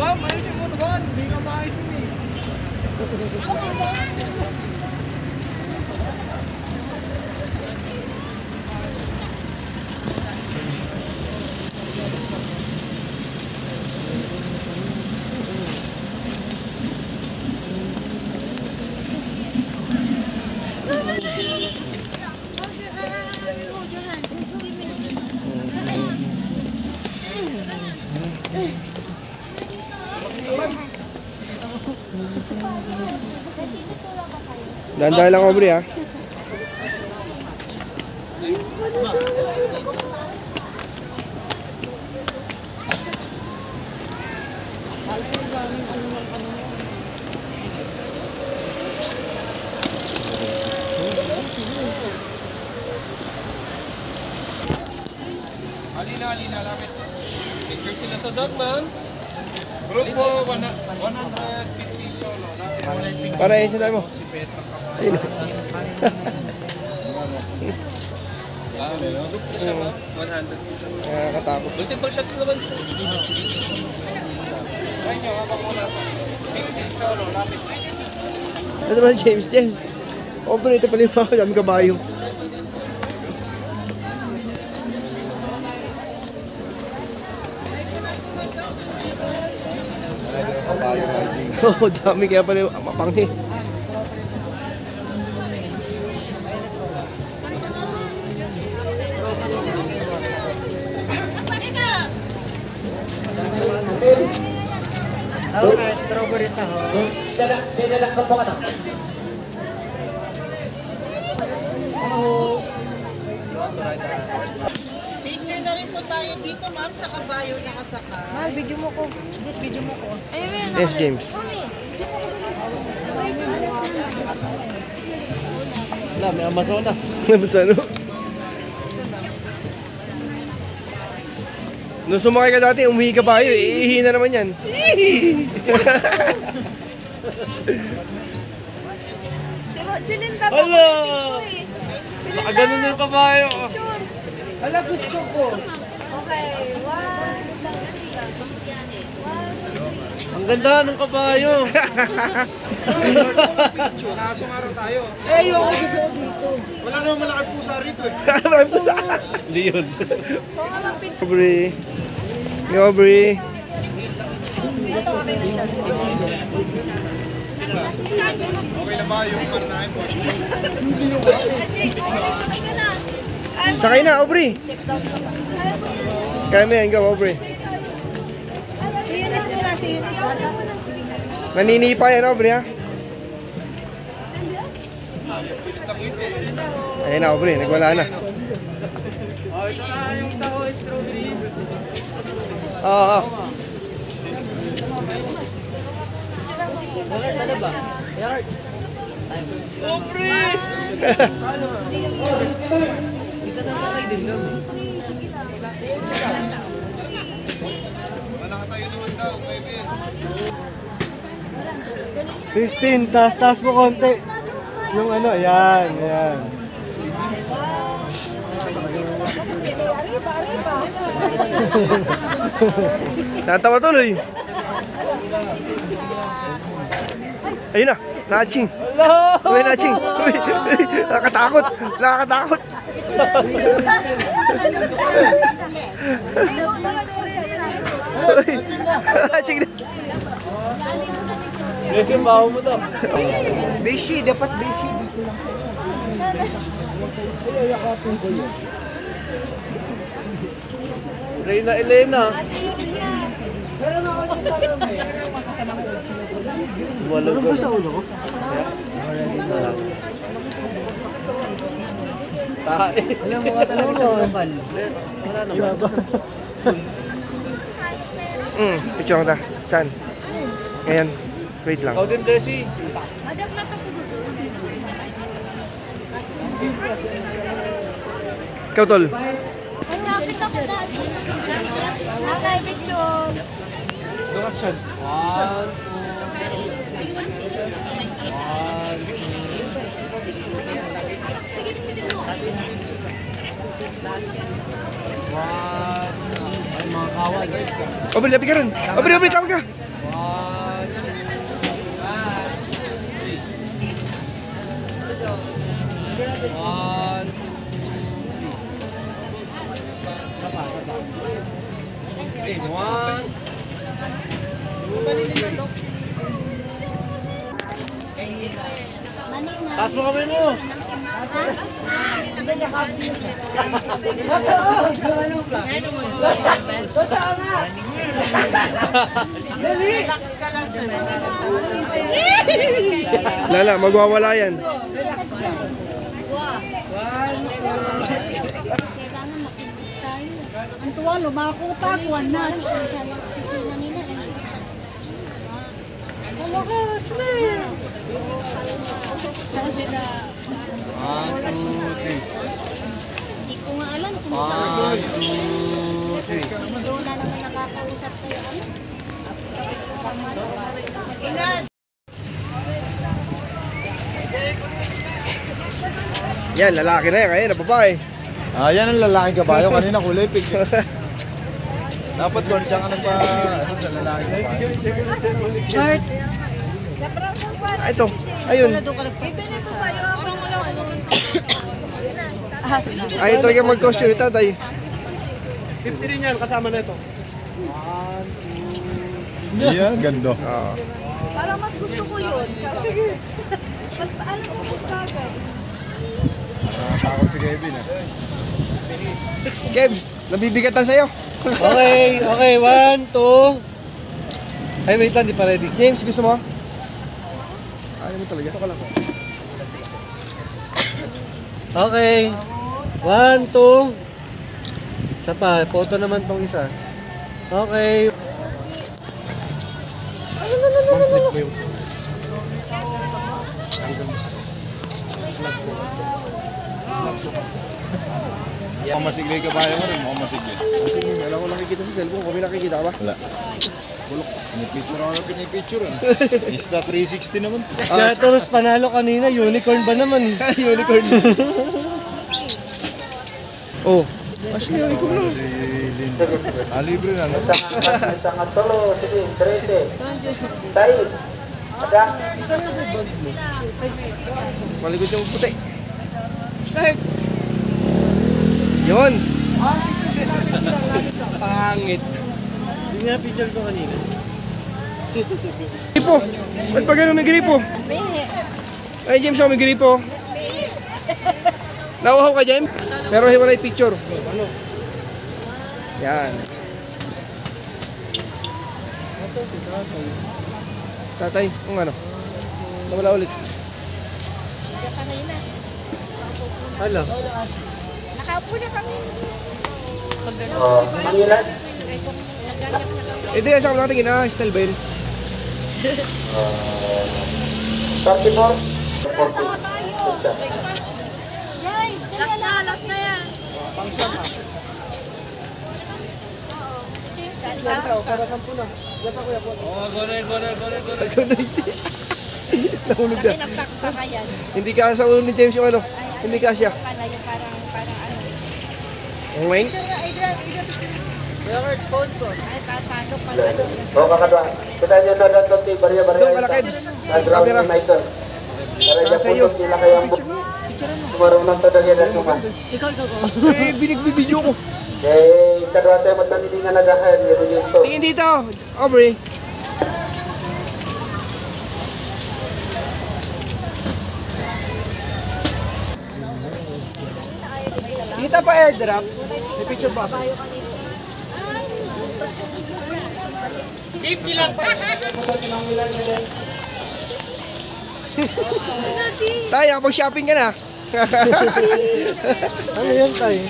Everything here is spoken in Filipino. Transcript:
Ma'am, ayusin mo doon. Hindi nga maayusin eh. Dahan-dahan lang, Aubrey, ha? Halina, lapit. Picture sila sa Dogman. Grupo 150 solo. Para yun siya tayo mo. Ayun. Nakakatakot. Multiple shots naman. Try nyo, habang muna. 50 solo, lapit. Ano ba si James? James. Aubrey, ito pala yung mga dami kabayo. Oo, dami kaya pala yung mapanghi. Ako na, strawberry taho. Dinalak ka po ka na. Picture na rin po tayo dito, ma'am, sa kabayo nakasakay. Mahal, video mo ko. Yes, video mo ko. Yes, James. Wala, may Amazona. Amazona. Nung sumakay ka dati, umuwi ka ba yun? Iihi na naman yan. Si Linda pa ko eh. Nakaganon yung kabayo. Sure. Hala, gusto ko. Okay, one. Ang ganda ng kabayo. Nakasong araw tayo. Eh, yung gusto ko dito. Wala namang malaki pusa rito eh. Hindi yun. Aubrey. Hey, Aubrey. Okay na ba yung maranahin po? Sakay na, Aubrey. Kaya mo yan, go, Aubrey. Naninipa yan, Aubrey, ha? Ayun na, Aubrey. Nagwala na. Ito na yung taho, strawberry. Oo. Ano ba? Aubrey! Dito na sakay din daw. Nakatayo naman daw, Kevin. 16, taas mo konti. Yung ano, yan. Natawa tuloy. Ayun na, na-aching. Uy, na-aching. Uy, nakakatakot. Uy, na-aching na. Yes, yung baho mo to. Beshi, dapat beshi. Reyna Elena. Wala ba sa ulo ko? Tae. Alam mo nga talaga sa lokal. Wala naman. Picture ko ta. Saan? Ngayon. Wait lang. Ikaw din, Desi. Ikaw, Tol. Malapit ako dati. Okay, picture. Look action. 1, 2, 3. Ay, mga kawa. Aubrey, lapit ka rin. Aubrey, tawag ka. Taas mo kami mo. Lala, magwawala yan. Ang tuwa, lumakuta, kuwan na. Sisina nila. Hindi ko nga alam kung doon na naman nakakausap kayo. Yan, lalaki na yan. Kaya na babae. Ah, yan ang lalaking kabayo. Kanina kulay pig. Dapat doon siya ka nagpa... Ano sa lalaking kabayo? Kurt. Ito. Ayun. Parang wala akong maganda. Ayaw talaga mag-costume ito, tay. 50 din yan, kasama na ito. Yan, gando. Oo. Parang mas gusto ko yun. Sige. Mas alam ko mas bagay. Takot si Kevin ah. Kebs, nabibigatan sa'yo. Okay, 1, 2. Ay, wait lang, di pa ready. James, gusto mo? Ayaw mo talaga. Ito ka lang. Okay. 1, 2. Isa pa, photo naman tong isa. Okay. Mukhang masigli kabayo mo rin. Mukhang masigli. Wala ko nakikita sa cellphone. Kung may nakikita ka ba? Wala. Bulok. Pinipicture ako na pinipicture. Insta 360 naman. Si Toros panalo kanina, unicorn ba naman? Unicorn. Oh. Ashley, unicorn na. Si Linda. Ah, libre na. No? Malikot yung puti. Yun. Pangit. Hindi nga picture ko kanina. Gripo. Ba't pa gano'n may gripo? Ay, James, ako may gripo. Nauhaw ka, James? Pero hiwalay picture. Yan. Tatay, kung ano? Nawala ulit. Hala. Nakaupo na kami. Eh, di yan sa nakatingin na, style ba yun? Sama tayo. Guys, last na yan. Para 10 na. Yan pa kuya po. Oh, gonay. Nahulog na. Nagtakta yan. Hindi ka sa ulo ni James yung ano. Hindi ka siya. Pala yung parang ano. Ngweng? Phone ko. Ay, paano pala. Doon pala, Kebs. Camera. Saka sa iyo. Ikaw. Eh, binigbibidyo ko. Tingin dito, Aubrey. Kita pa airdrop. May picture pa. Tayo, pag-shopping ka na. Ano yan tayo?